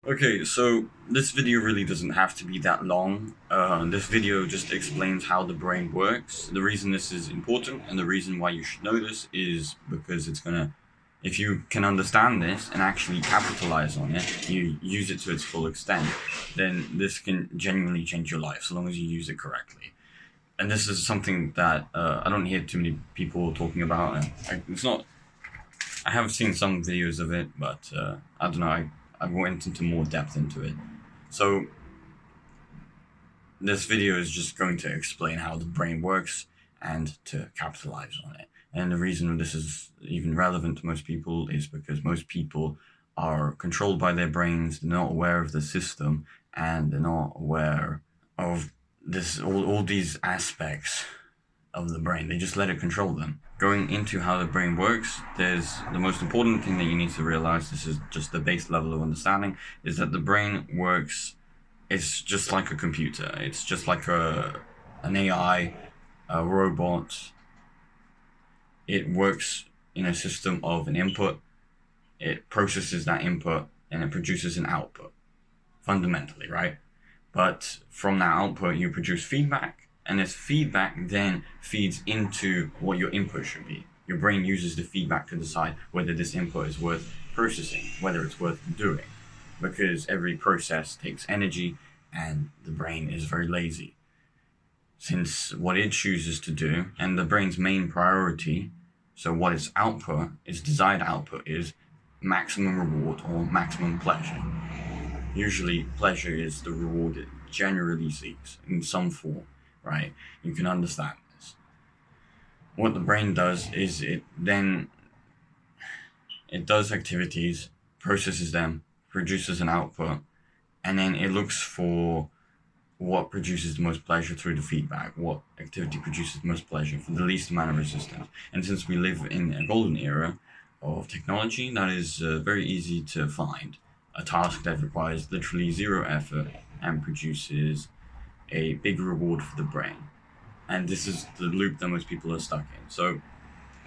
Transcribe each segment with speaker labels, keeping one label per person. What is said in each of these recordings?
Speaker 1: Okay, so this video really doesn't have to be that long. This video just explains how the brain works. The reason this is important and the reason why you should know this is because if you can understand this and actually capitalize on it, you use it to its full extent, then this can genuinely change your life so long as you use it correctly. And this is something that I don't hear too many people talking about. It's not. I have seen some videos of it, but I don't know. I went into more depth into it. So this video is just going to explain how the brain works and to capitalize on it. And the reason this is even relevant to most people is because most people are controlled by their brains, they're not aware of the system, and they're not aware of all these aspects of the brain. They just let it control them. Going into how the brain works, there's the most important thing that you need to realize, this is just the base level of understanding, is that the brain works, it's just like a computer. It's just like an AI, a robot. It works in a system of an input, it processes that input, and it produces an output, fundamentally, right? But from that output, you produce feedback, and this feedback then feeds into what your input should be. Your brain uses the feedback to decide whether this input is worth processing, whether it's worth doing, because every process takes energy, and the brain is very lazy. Since what it chooses to do, and the brain's main priority, so what its desired output is maximum reward or maximum pleasure. Usually, pleasure is the reward it generally seeks in some form, right? You can understand this. What the brain does is it does activities, processes them, produces an output, and then it looks for what produces the most pleasure through the feedback, what activity produces the most pleasure for the least amount of resistance. And since we live in a golden era of technology, that is very easy to find a task that requires literally zero effort and produces a big reward for the brain. And this is the loop that most people are stuck in. So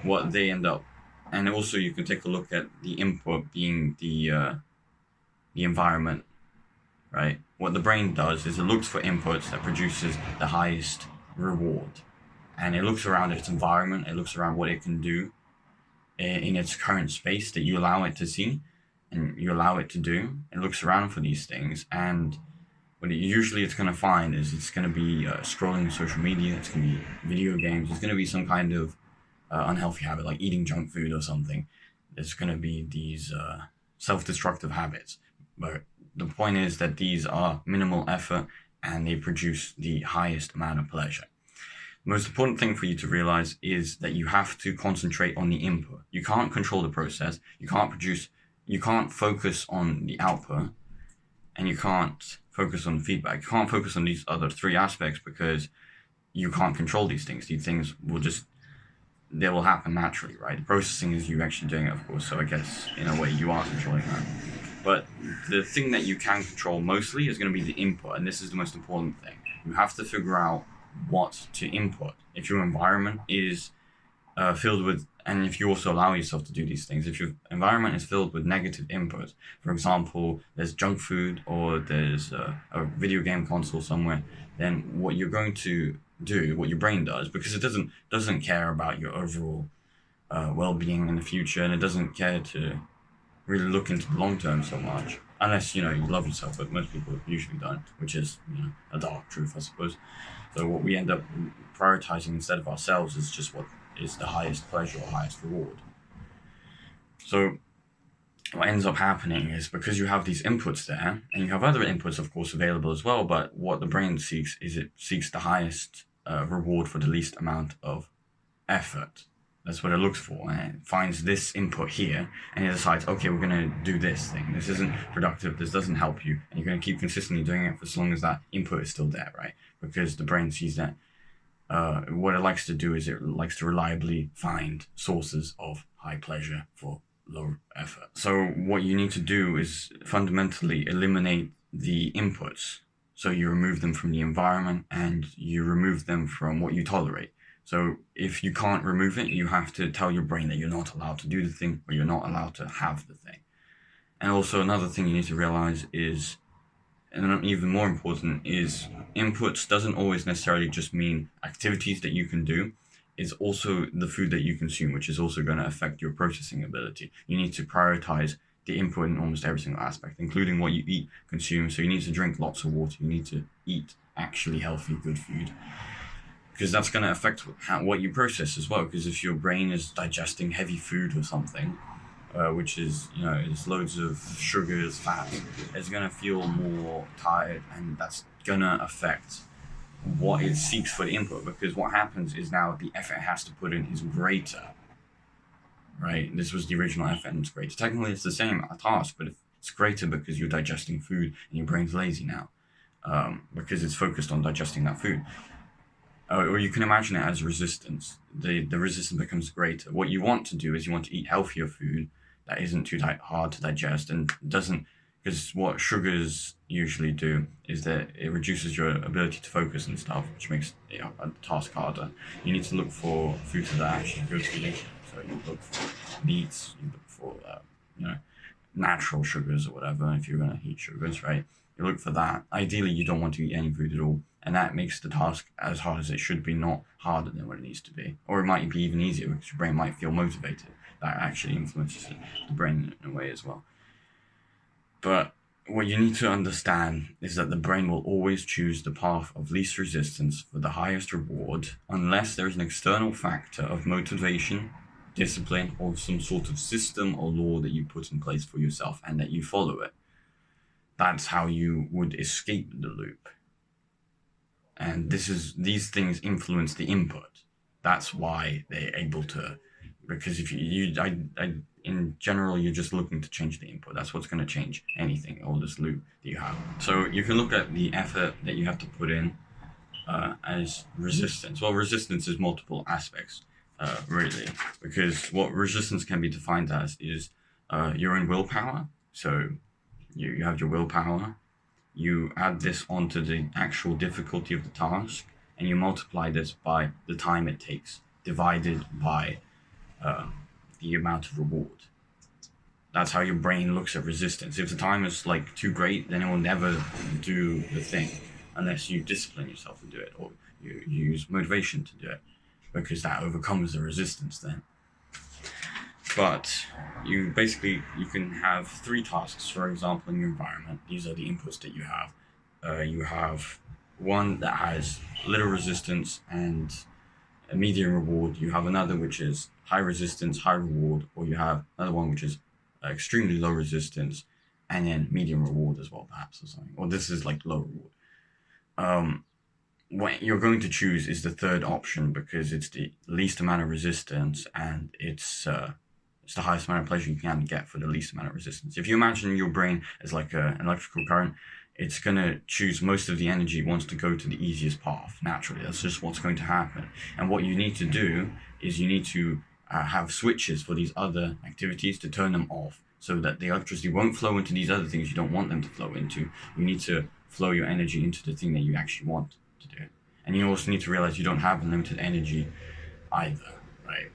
Speaker 1: what they end up, and also you can take a look at the input being the environment, right? What the brain does is it looks for inputs that produces the highest reward, and it looks around its environment. It looks around what it can do in its current space that you allow it to see and you allow it to do. It looks around for these things, and what it's going to find is it's going to be scrolling social media, it's going to be video games, it's going to be some kind of unhealthy habit like eating junk food or something. There's going to be these self-destructive habits. But the point is that these are minimal effort and they produce the highest amount of pleasure. The most important thing for you to realize is that you have to concentrate on the input. You can't control the process, you can't focus on the output, and you can't focus on feedback. You can't focus on these other three aspects because you can't control these things. These things they will happen naturally, right? The processing is you actually doing it, of course, so I guess in a way you are controlling that. But the thing that you can control mostly is going to be the input, and this is the most important thing. You have to figure out what to input. If your environment is filled with, and if you also allow yourself to do these things, if your environment is filled with negative input, for example, there's junk food or there's a video game console somewhere, then what you're going to do, what your brain does, because it doesn't care about your overall well-being in the future, and it doesn't care to really look into the long term so much, unless you love yourself, but most people usually don't, which is a dark truth, I suppose. So what we end up prioritizing instead of ourselves is just what is the highest pleasure or highest reward. So what ends up happening is because you have these inputs there, and you have other inputs, of course, available as well, but what the brain seeks is it seeks the highest reward for the least amount of effort. That's what it looks for, and it finds this input here, and it decides, okay, we're going to do this thing. This isn't productive, this doesn't help you, and you're going to keep consistently doing it for as long as that input is still there, right? Because the brain sees that what it likes to do is it likes to reliably find sources of high pleasure for low effort. So what you need to do is fundamentally eliminate the inputs. So you remove them from the environment and you remove them from what you tolerate. So if you can't remove it, you have to tell your brain that you're not allowed to do the thing or you're not allowed to have the thing. And also another thing you need to realize is, and even more important, is inputs doesn't always necessarily just mean activities that you can do. It's also the food that you consume, which is also going to affect your processing ability. You need to prioritize the input in almost every single aspect, including what you eat, consume. So you need to drink lots of water. You need to eat actually healthy, good food, because that's going to affect what you process as well. Because if your brain is digesting heavy food or something, which is, is loads of sugars, fat, it's gonna feel more tired, and that's gonna affect what it seeks for the input. Because what happens is now the effort it has to put in is greater, right? This was the original effort, and it's greater. Technically, it's the same task, but it's greater because you're digesting food, and your brain's lazy now, because it's focused on digesting that food. Or you can imagine it as resistance. The resistance becomes greater. What you want to do is you want to eat healthier food that isn't too hard to digest and doesn't, because what sugars usually do is that it reduces your ability to focus and stuff, which makes a task harder. You need to look for foods that are actually good for you. So you look for meats, you look for natural sugars or whatever. If you're gonna eat sugars, right? You look for that. Ideally, you don't want to eat any food at all, and that makes the task as hard as it should be, not harder than what it needs to be. Or it might be even easier because your brain might feel motivated. That actually influences the brain in a way as well. But what you need to understand is that the brain will always choose the path of least resistance for the highest reward, unless there's an external factor of motivation, discipline, or some sort of system or law that you put in place for yourself and that you follow it. That's how you would escape the loop. And these things influence the input. That's why they're able to, because if in general, you're just looking to change the input. That's what's going to change anything, all this loop that you have. So you can look at the effort that you have to put in as resistance. Well, resistance is multiple aspects, really, because what resistance can be defined as is your own willpower. So you have your willpower, you add this onto the actual difficulty of the task, and you multiply this by the time it takes, divided by the amount of reward. That's how your brain looks at resistance. If the time is like too great, then it will never do the thing unless you discipline yourself to do it, or you use motivation to do it, because that overcomes the resistance then. But you can have 3 tasks, for example, in your environment. These are the inputs that you have. You have one that has little resistance and a medium reward. You have another which is high resistance, high reward, or you have another one which is extremely low resistance and then medium reward as well, perhaps, or something. Or this is like low reward. What you're going to choose is the third option because it's the least amount of resistance and it's the highest amount of pleasure you can get for the least amount of resistance. If you imagine your brain as like an electrical current, it's going to choose most of the energy it wants to go to the easiest path, naturally. That's just what's going to happen. And what you need to do is you need to have switches for these other activities to turn them off so that the electricity won't flow into these other things you don't want them to flow into. You need to flow your energy into the thing that you actually want to do. And you also need to realize you don't have unlimited energy either, right?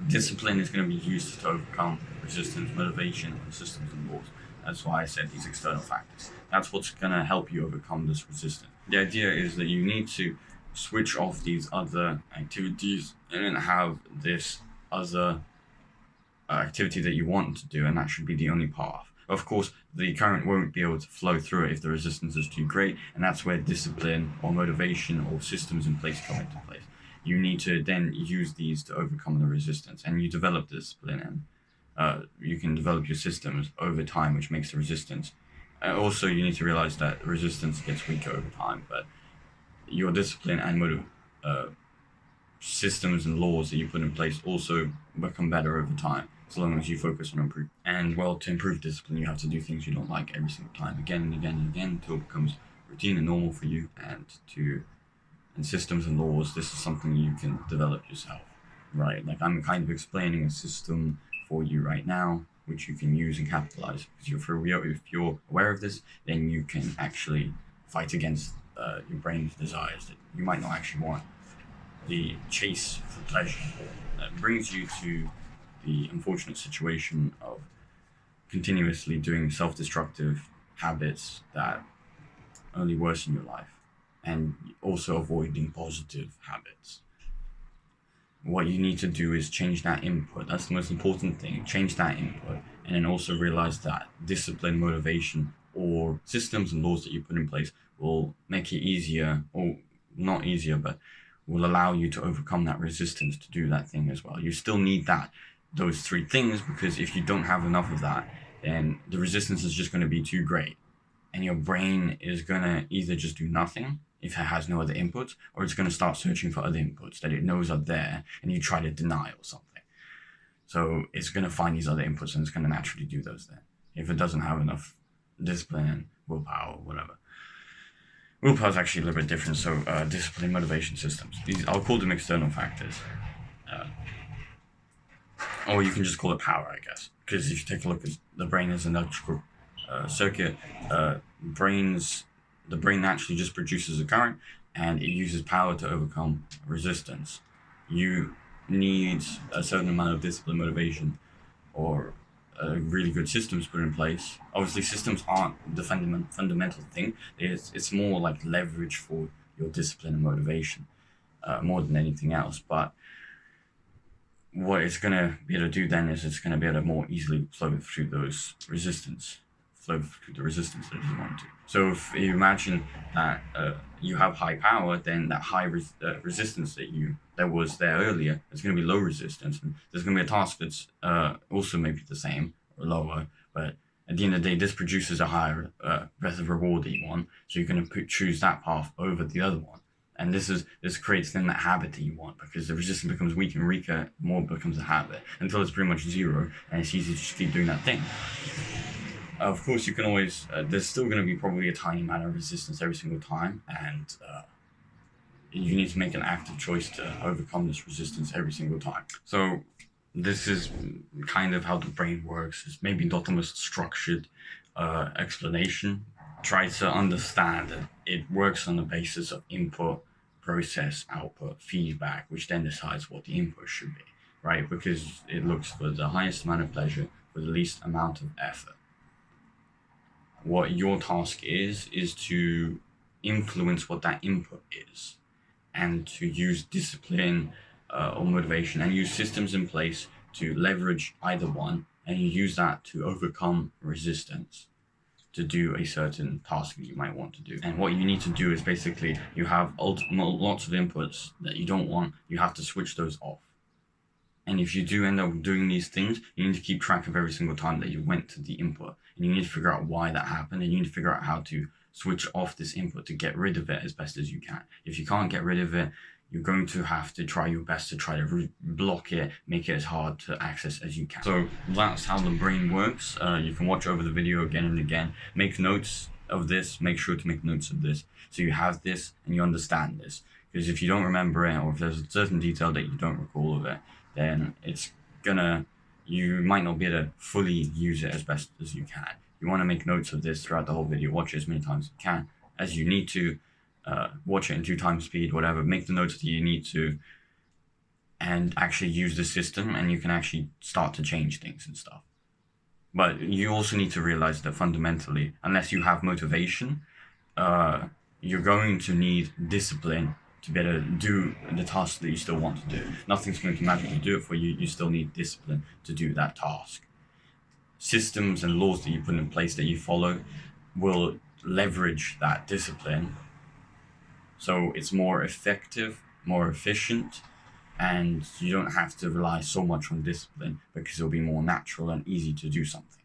Speaker 1: Discipline is going to be used to overcome resistance, motivation, systems, and laws. That's why I said these external factors. That's what's going to help you overcome this resistance. The idea is that you need to switch off these other activities and then have this other activity that you want to do, and that should be the only path. Of course, the current won't be able to flow through it if the resistance is too great, and that's where discipline or motivation or systems in place come into place. You need to then use these to overcome the resistance, and you develop discipline, and you can develop your systems over time, which makes the resistance. Also, you need to realize that resistance gets weaker over time, but your discipline and systems and laws that you put in place also become better over time, as long as you focus on improvement. And well, to improve discipline, you have to do things you don't like every single time, again and again and again, until it becomes routine and normal for you. And systems and laws, this is something you can develop yourself, right? Like I'm kind of explaining a system for you right now, which you can use and capitalize. Because if you're aware of this, then you can actually fight against your brain's desires that you might not actually want. The chase for pleasure that brings you to the unfortunate situation of continuously doing self-destructive habits that only worsen your life, and also avoiding positive habits. What you need to do is change that input. That's the most important thing. Change that input, and then also realize that discipline, motivation, or systems and laws that you put in place will make it easier, or not easier, but will allow you to overcome that resistance to do that thing as well. You still need those three things, because if you don't have enough of that, then the resistance is just going to be too great, and your brain is going to either just do nothing if it has no other inputs, or it's going to start searching for other inputs that it knows are there, and you try to deny or something. So it's going to find these other inputs, and it's going to naturally do those then, if it doesn't have enough discipline and willpower or whatever. Willpower is actually a little bit different. So discipline, motivation, systems. These, I'll call them external factors. Or you can just call it power, I guess. Because if you take a look at the brain as an electrical circuit, the brain naturally just produces a current, and it uses power to overcome resistance. You need a certain amount of discipline, motivation, or really good systems put in place. Obviously, systems aren't the fundamental thing. It's more like leverage for your discipline and motivation, more than anything else. But what it's going to be able to do then is it's going to be able to more easily flow through the resistance that you want to. So if you imagine that you have high power, then that high resistance that was there earlier, it's going to be low resistance. And there's going to be a task that's also maybe the same or lower, but at the end of the day, this produces a higher breadth of reward that you want. So you're going to choose that path over the other one. And this creates then that habit that you want, because the resistance becomes weaker and weaker, more becomes a habit, until it's pretty much zero, and it's easy to just keep doing that thing. Of course, you can always, there's still going to be probably a tiny amount of resistance every single time, and you need to make an active choice to overcome this resistance every single time. So this is kind of how the brain works. It's maybe not the most structured explanation. Try to understand that it works on the basis of input, process, output, feedback, which then decides what the input should be, right? Because it looks for the highest amount of pleasure for the least amount of effort. What your task is to influence what that input is, and to use discipline or motivation, and use systems in place to leverage either one, and you use that to overcome resistance to do a certain task that you might want to do. And what you need to do is basically, you have lots of inputs that you don't want, you have to switch those off. And if you do end up doing these things, you need to keep track of every single time that you went to the input. And you need to figure out why that happened, and you need to figure out how to switch off this input to get rid of it as best as you can. If you can't get rid of it, you're going to have to try your best to try to block it, make it as hard to access as you can. So that's how the brain works. You can watch over the video again and again. Make notes of this. Make sure to make notes of this, so you have this and you understand this. Because if you don't remember it, or if there's a certain detail that you don't recall of it, then you might not be able to fully use it as best as you can. You want to make notes of this throughout the whole video. Watch it as many times as you can, as you need to. Watch it in 2 times speed, whatever. Make the notes that you need to, and actually use the system, and you can actually start to change things and stuff. But you also need to realize that fundamentally, unless you have motivation, you're going to need discipline to be able to do the task that you still want to do. Nothing's going to magically do it for you. You still need discipline to do that task. Systems and laws that you put in place that you follow will leverage that discipline, so it's more effective, more efficient, and you don't have to rely so much on discipline, because it'll be more natural and easy to do something.